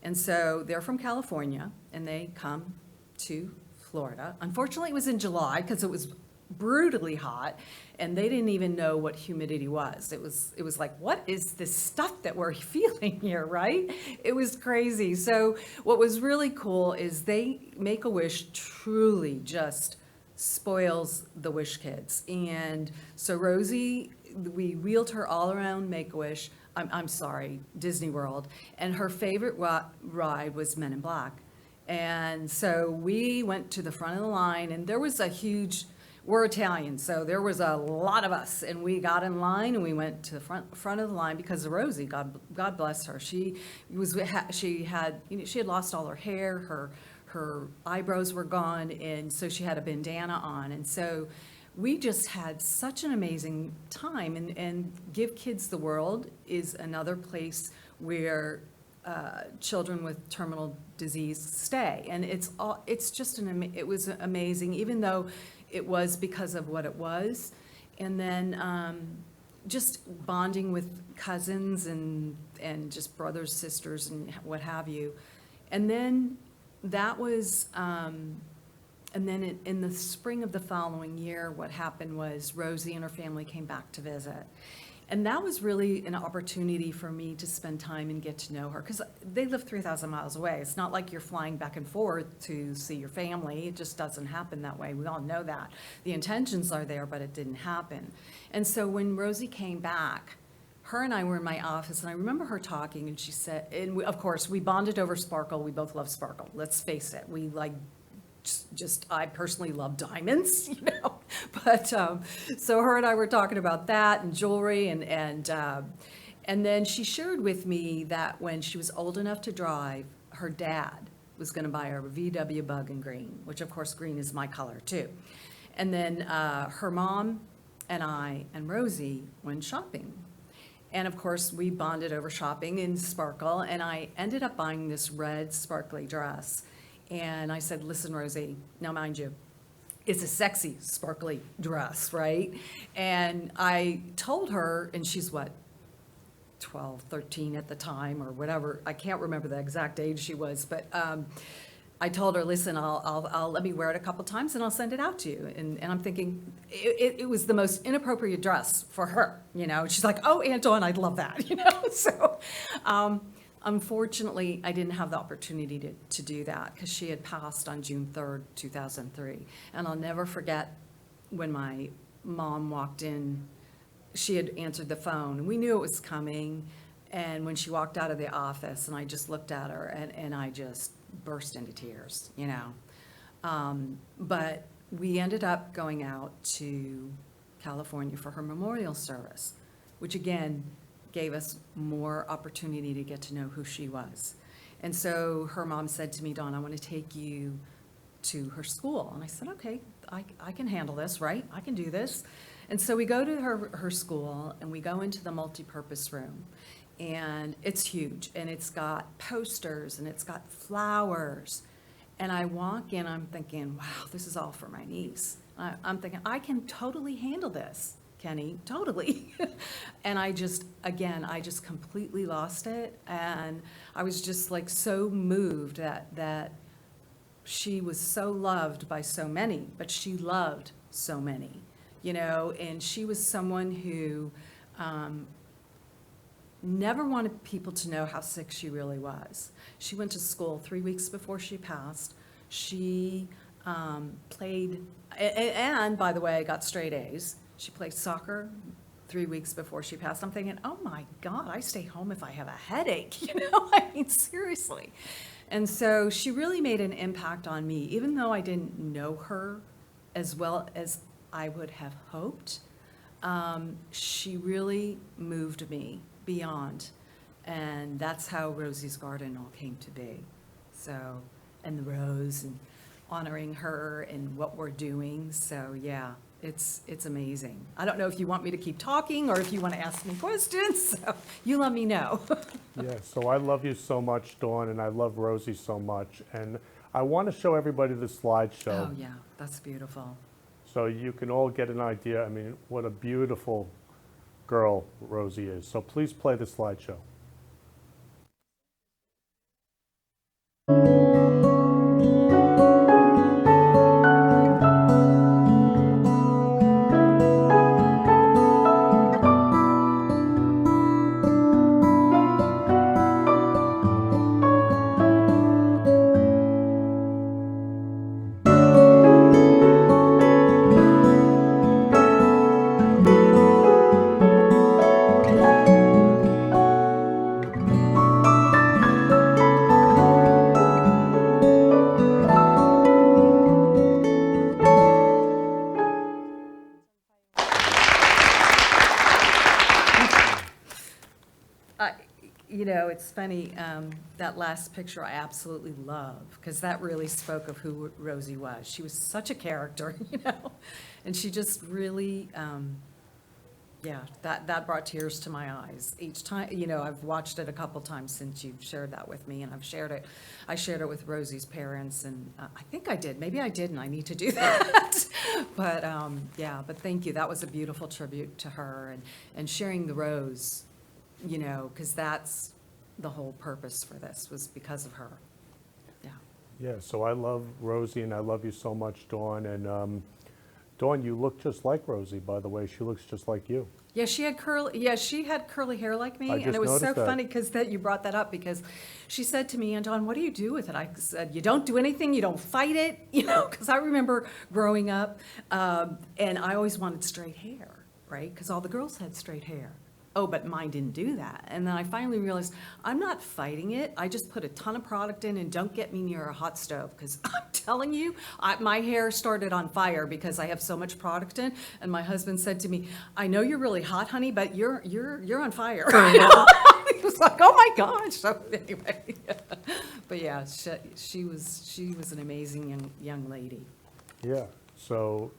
And so they're from California, and they come to Florida. Unfortunately, it was in July because it was brutally hot, and they didn't even know what humidity was. It was like, what is this stuff that we're feeling here, right? It was crazy. So what was really cool is Make-A-Wish truly just spoils the Wish kids. And so Rosie, we wheeled her all around Make-A-Wish. I'm sorry, Disney World. And her favorite ride was Men in Black. And so we went to the front of the line, and there was a huge, we're Italian, so there was a lot of us, and we got in line and we went to the front of the line because of Rosie. God bless her. She had lost all her hair, her eyebrows were gone, and so she had a bandana on. And so we just had such an amazing time, and Give Kids the World is another place where children with terminal disease stay, and it was amazing, even though it was because of what it was. And then just bonding with cousins and just brothers, sisters, and what have you. And then that was, and then in the spring of the following year, what happened was Rosie and her family came back to visit. And that was really an opportunity for me to spend time and get to know her, because they live 3,000 miles away. It's not like you're flying back and forth to see your family. It just doesn't happen that way. We all know that. The intentions are there, but it didn't happen. And so when Rosie came back, her and I were in my office, and I remember her talking, and she said, and of course, we bonded over Sparkle. We both love Sparkle. Let's face it. We I personally love diamonds, you know, but so her and I were talking about that and jewelry, and then she shared with me that when she was old enough to drive, her dad was going to buy her a VW Bug in green, which of course green is my color too. And then her mom and I and Rosie went shopping. And of course, we bonded over shopping in Sparkle, and I ended up buying this red sparkly dress. And I said, listen, Rosie, now mind you, it's a sexy, sparkly dress, right? And I told her, and she's what, 12, 13 at the time or whatever. I can't remember the exact age she was, but I told her, listen, I'll let me wear it a couple times and I'll send it out to you. And I'm thinking, it was the most inappropriate dress for her, you know? She's like, oh, Aunt Dawn, I'd love that, you know? So, unfortunately, I didn't have the opportunity to do that because she had passed on June 3rd, 2003. And I'll never forget when my mom walked in, she had answered the phone, and we knew it was coming. And when she walked out of the office, and I just looked at her, and I just burst into tears, you know. But we ended up going out to California for her memorial service, which again, gave us more opportunity to get to know who she was. And so her mom said to me, Dawn, I want to take you to her school. And I said, okay, I can handle this, right? I can do this. And so we go to her school, and we go into the multi-purpose room. And it's huge, and it's got posters, and it's got flowers. And I walk in, I'm thinking, wow, this is all for my niece. I'm thinking, I can totally handle this, Kenny, totally. And I just completely lost it. And I was just like so moved that she was so loved by so many, but she loved so many, you know, and she was someone who never wanted people to know how sick she really was. She went to school 3 weeks before she passed. She played, and by the way, got straight A's. She played soccer 3 weeks before she passed. I'm thinking, oh my God, I stay home if I have a headache, you know, I mean, seriously. And so she really made an impact on me, even though I didn't know her as well as I would have hoped. She really moved me beyond, and that's how Rosie's Garden all came to be. So, and the rose and honoring her and what we're doing. So yeah, it's amazing. I don't know if you want me to keep talking or if you want to ask me questions, so you let me know. Yeah, so I love you so much, Dawn, and I love Rosie so much. And I want to show everybody the slideshow. Oh yeah, that's beautiful. So you can all get an idea. I mean, what a beautiful girl Rosie is. So please play the slideshow. You know, it's funny, that last picture I absolutely love, because that really spoke of who Rosie was. She was such a character, you know, and she just really, yeah, that brought tears to my eyes each time. You know, I've watched it a couple times since you've shared that with me, and I shared it with Rosie's parents, and I think I did. Maybe I didn't. I need to do that. But yeah, but thank you. That was a beautiful tribute to her, and sharing the rose, you know, because that's the whole purpose for this, was because of her. Yeah. Yeah, so I love Rosie, and I love you so much, Dawn. And Dawn, you look just like Rosie, by the way. She looks just like you. Yeah, she had curly hair like me, and it was so funny because that you brought that up, because she said to me, "And Dawn, what do you do with it?" I said, "You don't do anything. You don't fight it," you know, because I remember growing up, and I always wanted straight hair, right? Because all the girls had straight hair. Oh, but mine didn't do that. And then I finally realized I'm not fighting it. I just put a ton of product in, and don't get me near a hot stove, because I'm telling you, my hair started on fire because I have so much product in. And my husband said to me, "I know you're really hot, honey, but you're on fire." He was like, "Oh my gosh!" So anyway, but yeah, she was an amazing young lady. Yeah, so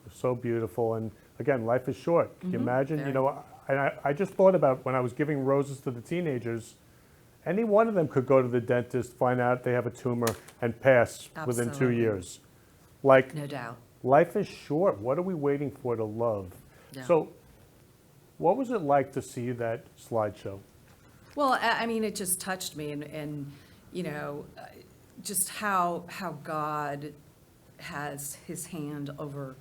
beautiful. And again, life is short. Can you imagine? You know, and I just thought about when I was giving roses to the teenagers, any one of them could go to the dentist, find out they have a tumor, and pass within 2 years. Like, no doubt. Life is short. What are we waiting for to love? Yeah. So what was it like to see that slideshow? Well, I mean, it just touched me, and you know, just how God has his hand over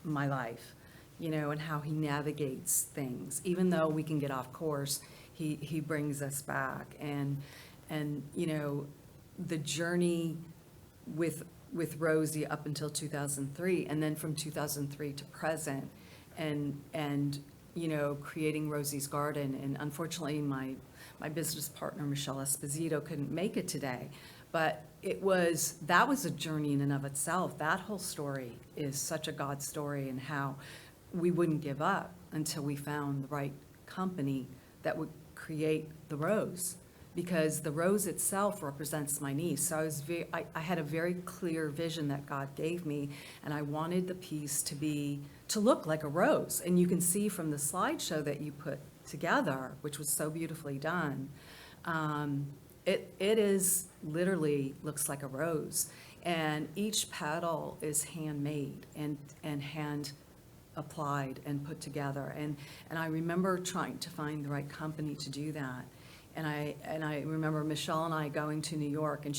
my life. You know, and how he navigates things. Even though we can get off course, he brings us back. And you know, the journey with Rosie up until 2003, and then from 2003 to present, and you know, creating Rosie's Garden. And unfortunately, my business partner Michelle Esposito couldn't make it today, but that was a journey in and of itself. That whole story is such a God story, and how we wouldn't give up until we found the right company that would create the rose, because the rose itself represents my niece. So I had a very clear vision that God gave me, and I wanted the piece to look like a rose. And you can see from the slideshow that you put together, which was so beautifully done, it is literally looks like a rose. And each petal is handmade and hand applied and put together. And I remember trying to find the right company to do that. And I remember Michelle and I going to New York, and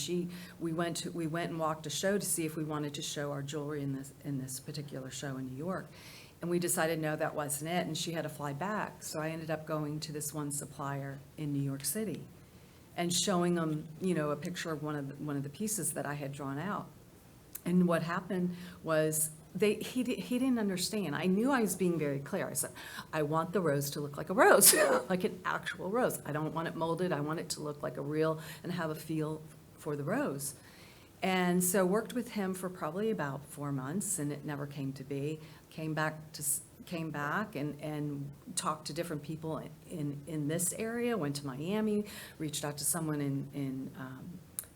we went and walked a show to see if we wanted to show our jewelry in this particular show in New York. And we decided, no, that wasn't it, and she had to fly back. So I ended up going to this one supplier in New York City and showing them, you know, a picture of one of the pieces that I had drawn out. And what happened was he didn't understand. I knew I was being very clear. I said, I want the rose to look like a rose, like an actual rose. I don't want it molded. I want it to look like a real and have a feel for the rose. And so worked with him for probably about 4 months, and it never came to be. Came back and talked to different people in this area, went to Miami, reached out to someone in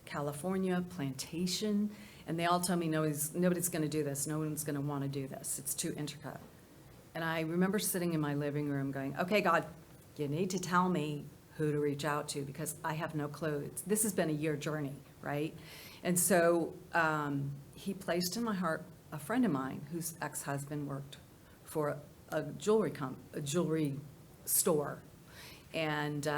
California, Plantation, and they all told me nobody's going to do this. No one's going to want to do this. It's too intricate. And I remember sitting in my living room going, okay, God, you need to tell me who to reach out to because I have no clue. This has been a year journey, right? And so he placed in my heart a friend of mine whose ex-husband worked for a jewelry store. And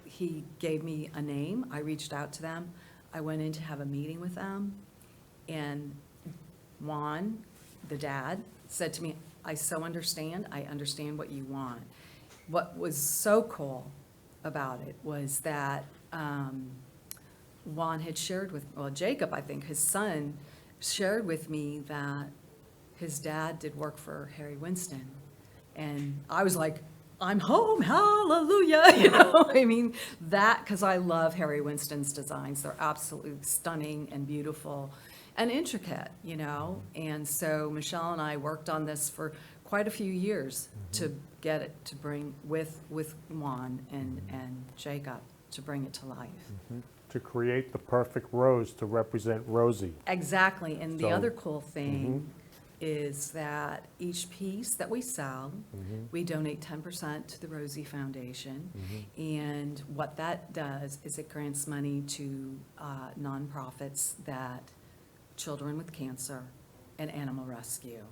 he gave me a name. I reached out to them. I went in to have a meeting with them, and Juan, the dad, said to me, I so understand. I understand what you want. What was so cool about it was that Juan had shared with, well, Jacob, I think, his son, shared with me that his dad did work for Harry Winston. And I was like, I'm home, hallelujah, you know, I mean, that, because I love Harry Winston's designs. They're absolutely stunning and beautiful and intricate, you know, and so Michelle and I worked on this for quite a few years to get it to bring with Juan and Jacob to bring it to life. To create the perfect rose to represent Rosie. Exactly, and the So- other cool thing is that each piece that we sell, we donate 10% to the Rosie Foundation. And what that does is it grants money to nonprofits that children with cancer and animal rescue.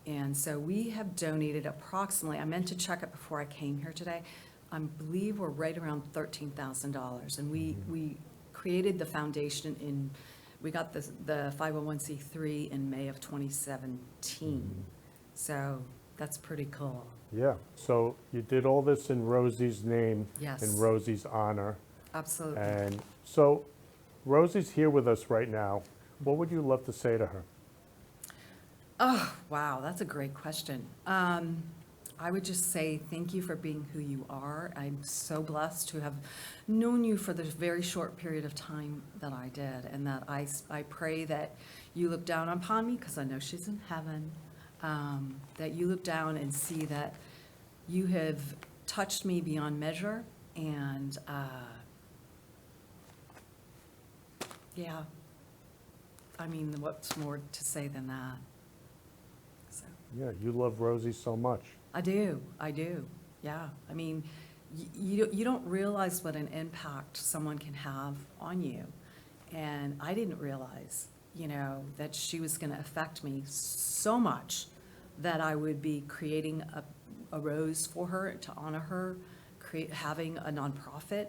And so we have donated approximately, I meant to check it before I came here today, I believe we're right around $13,000. And we created the foundation we got the 501c3 in May of 2017. So that's pretty cool. Yeah, so you did all this in Rosie's name, Yes. in Rosie's honor. Absolutely. And so Rosie's here with us right now. What would you love to say to her? Oh, wow, that's a great question. I would just say thank you for being who you are. I'm so blessed to have known you for the very short period of time that I did, and that I pray that you look down upon me, because I know she's in heaven, that you look down and see that you have touched me beyond measure, and yeah, I mean, what's more to say than that? So. Yeah, you love Rosie so much. I do, yeah. I mean, you don't realize what an impact someone can have on you. And I didn't realize, you know, that she was gonna affect me so much that I would be creating a rose for her to honor her, having a nonprofit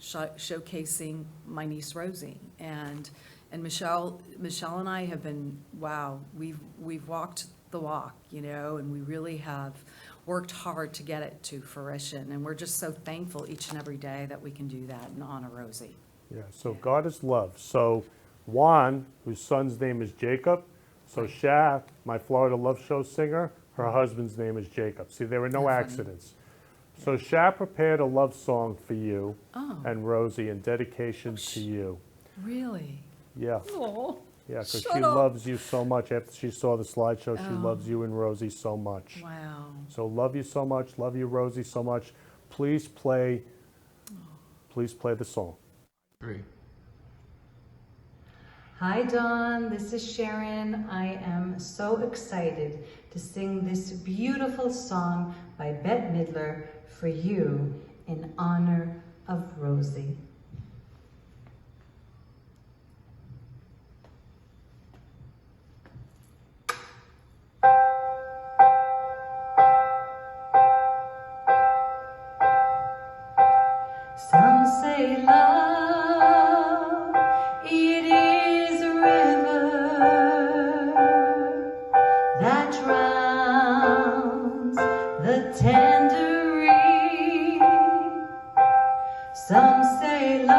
showcasing my niece Rosie. And Michelle and I have been, wow, we've walked the walk, you know, and we really have worked hard to get it to fruition. And we're just so thankful each and every day that we can do that and honor Rosie. Yeah, so God is love. So Juan, whose son's name is Jacob, so Sha, my Florida Love Show singer, her husband's name is Jacob. See, there were no accidents. So Sha prepared a love song for you and Rosie in dedication to you. Really? Yeah. Oh, Yeah, because shut she up. loves you so much. After she saw the slideshow, she loves you and Rosie so much. Wow. So love you so much. Love you, Rosie, so much. Please play the song. Great. Hi, Dawn. This is Sharon. I am so excited to sing this beautiful song by Bette Midler for you in honor of Rosie. a tangerine. Some say love,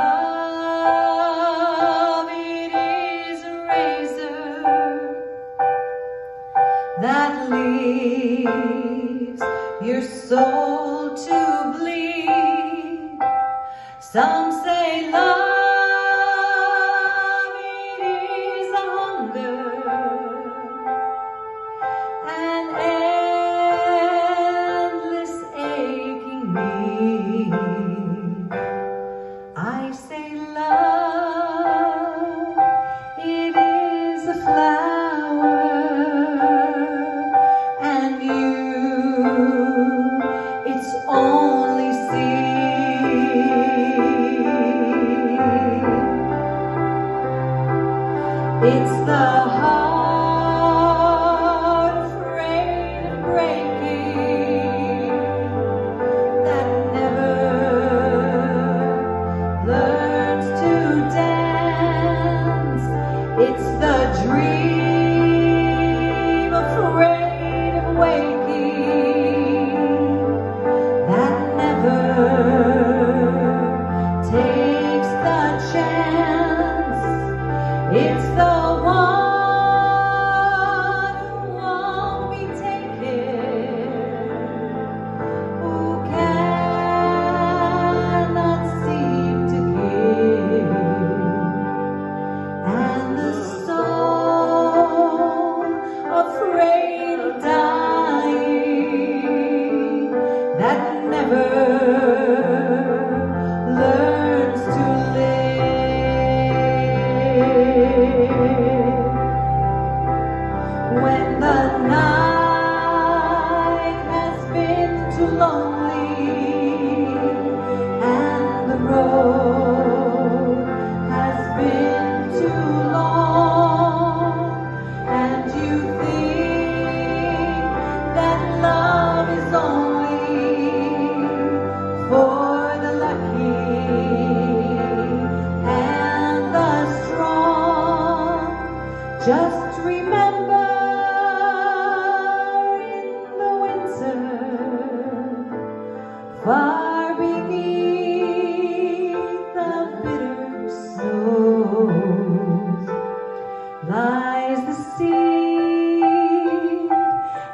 it is a razor that leaves your soul to bleed. Some say love, it is a hunger, an endless aching need. I say love, it is a flower, and you, its only seed. It's the heart afraid of breaking that never learns to dance. It's the dream afraid of waking that never takes the chance. It's the one who won't be taken, who cannot seem to give, and the soul afraid of dying that never learns to live. When the night has been too lonely and the road has been too long, and you think that love is only for the lucky and the strong, just remember in the winter, far beneath the bitter snows, lies the seed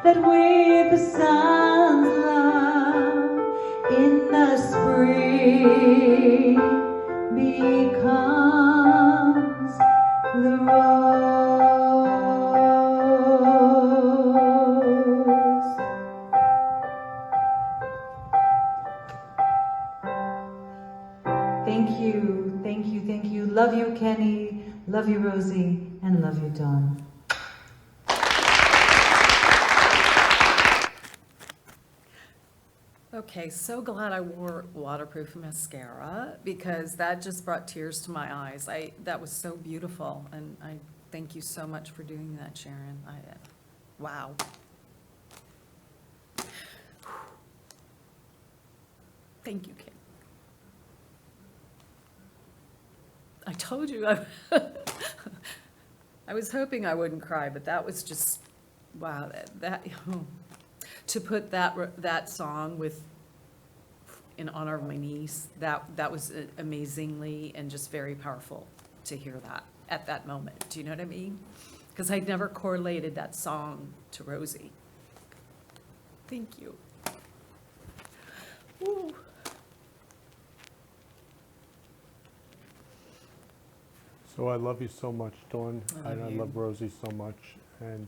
that with the sun's love in the spring becomes the rose. Thank you, thank you, thank you. Love you, Kenny. Love you, Rosie. And love you, Dawn. Okay, so glad I wore waterproof mascara because that just brought tears to my eyes. That was so beautiful, and I thank you so much for doing that, Sharon. Wow. Thank you, Kim. I told you I was hoping I wouldn't cry, but that was just, wow, to put that song in honor of my niece, that was amazingly and just very powerful to hear that at that moment. Do you know what I mean? Because I'd never correlated that song to Rosie. Thank you. Woo. So I love you so much, Dawn, and I you. love Rosie so much. And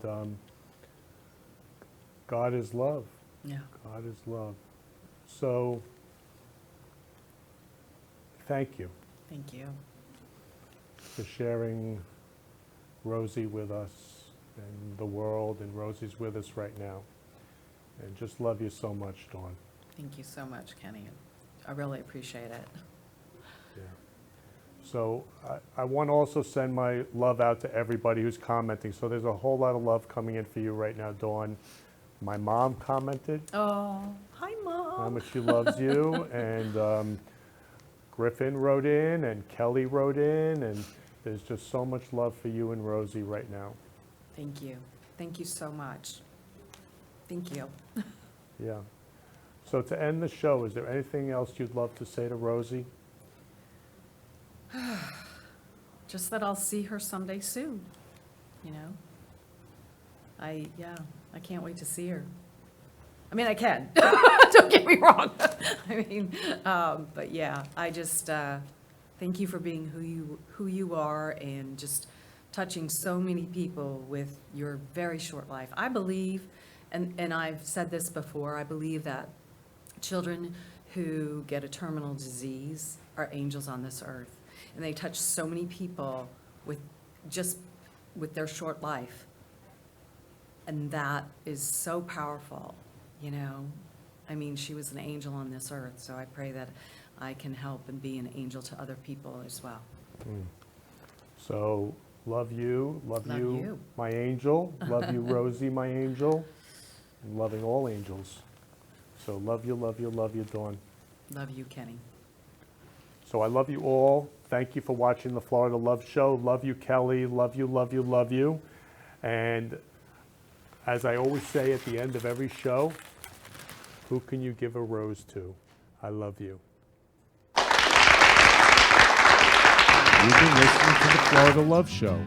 God is love. Yeah. God is love. So thank you Thank you. for sharing Rosie with us and the world, and Rosie's with us right now. And just love you so much, Dawn. Thank you so much, Kenny. I really appreciate it. Yeah. So I want to also send my love out to everybody who's commenting. So there's a whole lot of love coming in for you right now, Dawn. My mom commented Oh, hi, Mom. how much she loves you, and Griffin wrote in, and Kelly wrote in, and there's just so much love for you and Rosie right now. Thank you. Thank you so much. Thank you. Yeah. So to end the show, is there anything else you'd love to say to Rosie? Just that I'll see her someday soon, you know? I can't wait to see her. I mean, I can. Don't get me wrong. I mean, but yeah, I just thank you for being who you are and just touching so many people with your very short life. I believe, and I've said this before, I believe that children who get a terminal disease are angels on this earth, and they touch so many people with their short life, and that is so powerful, you know. I mean, she was an angel on this earth, so I pray that I can help and be an angel to other people as well. So, love you, my angel. Love you, Rosie, my angel. I'm loving all angels. So love you, Dawn. Love you, Kenny. So I love you all. Thank you for watching the Florida Love Show. Love you, Kelly. Love you, love you, love you. And as I always say at the end of every show, who can you give a rose to? I love you. You've been listening to the Florida Love Show,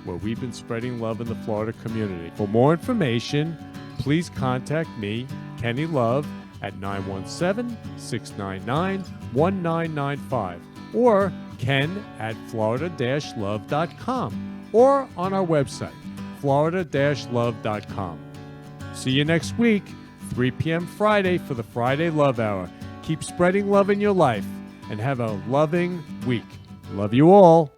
where we've been spreading love in the Florida community. For more information, please contact me, Kenny Love, at 917-699-1995 or ken@florida-love.com or on our website, florida-love.com. See you next week, 3 p.m. Friday for the Friday Love Hour. Keep spreading love in your life and have a loving week. Love you all.